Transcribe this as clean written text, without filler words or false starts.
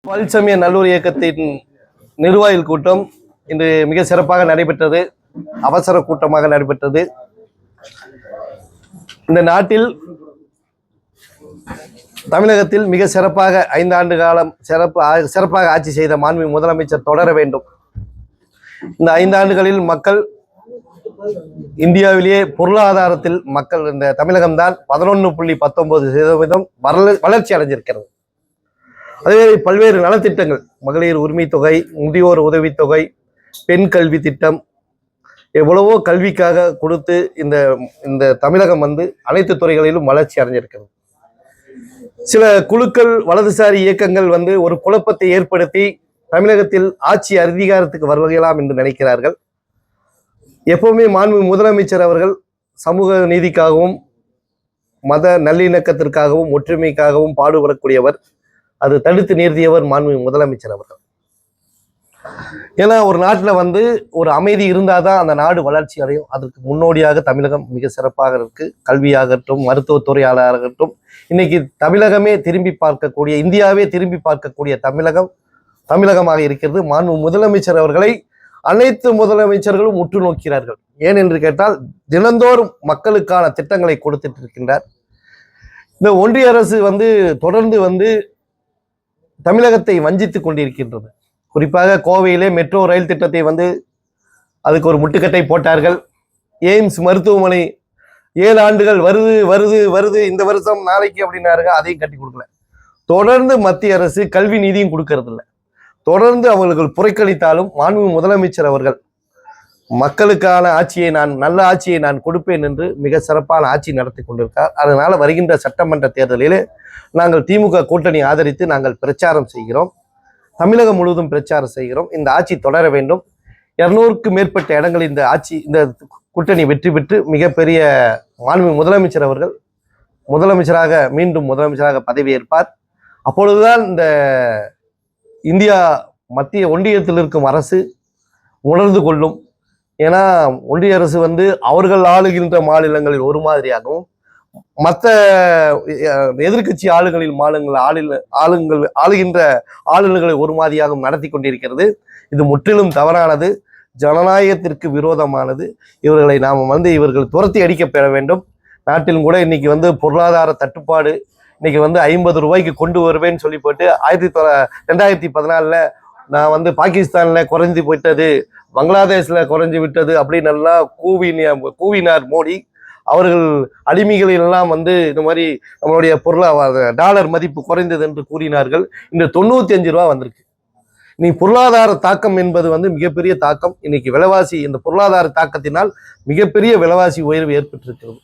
பல்சமய நல்லூர் இயக்கத்தின் நிர்வாகிகள் கூட்டம் இன்று மிக சிறப்பாக நடைபெற்றது. அவசர கூட்டமாக நடைபெற்றது. இந்த நாட்டில் தமிழகத்தில் மிக சிறப்பாக 5 ஆண்டு காலம் சிறப்பாக ஆட்சி செய்த மாண்புமிகு முதலமைச்சர் தொடர வேண்டும். இந்த 5 ஆண்டுகளில் மக்கள் இந்தியாவிலேயே பொருளாதாரத்தில் மக்கள் இந்த தமிழகம்தான் 11.19% வளர்ச்சி அடைஞ்சிருக்கிறது. அதே பல்வேறு நலத்திட்டங்கள், மகளிர் உரிமை தொகை, முதியோர் உதவித்தொகை, பெண் கல்வி திட்டம், எவ்வளவோ கல்விக்காக கொடுத்து இந்த தமிழகம் அனைத்து துறைகளிலும் வளர்ச்சி அடைஞ்சிருக்கிறது. சில குழுக்கள், வலதுசாரி இயக்கங்கள் ஒரு குழப்பத்தை ஏற்படுத்தி தமிழகத்தில் ஆட்சி அதிகாரத்துக்கு வருவலாம் என்று நினைக்கிறார்கள். எப்பவுமே மாண்புமிகு முதலமைச்சர் அவர்கள் சமூக நீதிக்காகவும் மத நல்லிணக்கத்திற்காகவும் ஒற்றுமைக்காகவும் பாடுபடக்கூடியவர். அது தடுத்து நிறுத்தியவர் மாண்புமிகு முதலமைச்சர் அவர்கள். ஏன்னா ஒரு நாட்டில் ஒரு அமைதி இருந்தாதான் அந்த நாடு வளர்ச்சி அடையும். அதற்கு முன்னோடியாக தமிழகம் மிக சிறப்பாக இருக்கு. கல்வியாகட்டும், மருத்துவத்துறையாளராகட்டும், இன்னைக்கு தமிழகமே திரும்பி பார்க்கக்கூடிய, இந்தியாவே திரும்பி பார்க்கக்கூடிய தமிழகமாக இருக்கிறது. மாண்புமிகு முதலமைச்சர் அவர்களை அனைத்து முதலமைச்சர்களும் உற்று நோக்கிறார்கள். ஏன் என்று கேட்டால் தினந்தோறும் மக்களுக்கான திட்டங்களை கொடுத்துட்டு இருக்கின்றார். இந்த ஒன்றிய அரசு தொடர்ந்து தமிழகத்தை வஞ்சித்துக் கொண்டிருக்கின்றது. குறிப்பாக கோவையிலே மெட்ரோ ரயில் திட்டத்தை அதுக்கு ஒரு முட்டுக்கட்டை போட்டார்கள். எய்ம்ஸ் மருத்துவமனை 7 ஆண்டுகள் வருது இந்த வருஷம் நாளைக்கு அப்படின்னாருங்க, அதையும் கட்டி கொடுக்கல. தொடர்ந்து மத்திய அரசு கல்வி நிதியும் கொடுக்கறது இல்லை. தொடர்ந்து அவர்கள் புறக்கணித்தாலும் மாண்புமிகு முதலமைச்சர் அவர்கள் மக்களுக்கான ஆட்சியை நல்ல ஆட்சியை நான் கொடுப்பேன் என்று மிக சிறப்பான ஆட்சி நடத்தி கொண்டிருக்கார். அதனால வருகின்ற சட்டமன்ற தேர்தலிலே நாங்கள் திமுக கூட்டணி ஆதரித்து நாங்கள் பிரச்சாரம் செய்கிறோம். தமிழகம் முழுவதும் பிரச்சாரம் செய்கிறோம். இந்த ஆட்சி தொடர வேண்டும். 200க்கு மேற்பட்ட இடங்களில் இந்த கூட்டணி வெற்றி பெற்று மிகப்பெரிய மாண்புமிகு முதலமைச்சர் அவர்கள் மீண்டும் முதலமைச்சராக பதவியேற்பார். அப்பொழுதுதான் இந்த இந்தியா மத்திய ஒன்றியத்தில் இருக்கும் அரசு உணர்ந்து கொள்ளும். ஏன்னா ஒன்றிய அரசு அவர்கள் ஆளுகின்ற மாநிலங்களில் ஒரு மாதிரியாகவும், மற்ற எதிர்கட்சி ஆளுகின்ற ஆளுநர்களை ஒரு மாதிரியாகவும் நடத்தி கொண்டிருக்கிறது. இது முற்றிலும் தவறானது, ஜனநாயகத்திற்கு விரோதமானது. இவர்களை நாம் இவர்கள் துரத்தி அடிக்கப்பட வேண்டும். நாட்டிலும் கூட இன்னைக்கு பொருளாதார தட்டுப்பாடு, இன்னைக்கு 50 ரூபாய்க்கு கொண்டு வருவேன்னு சொல்லி போட்டு 2014 நான் பாகிஸ்தான்ல குறைஞ்சி போயிட்டது, பங்களாதேஷ்ல குறைஞ்சி விட்டது அப்படின்னு எல்லாம் கூவினார் மோடி. அவர்கள் அடிமைகளில் எல்லாம் இந்த மாதிரி நம்மளுடைய பொருளாதார டாலர் மதிப்பு குறைந்தது என்று கூறினார்கள். இந்த 95 ரூபா வந்திருக்கு. இன்னைக்கு பொருளாதார தாக்கம் என்பது மிகப்பெரிய தாக்கம். இன்னைக்கு விலைவாசி, இந்த பொருளாதார தாக்கத்தினால் மிகப்பெரிய விலைவாசி உயர்வு ஏற்பட்டிருக்கிறது.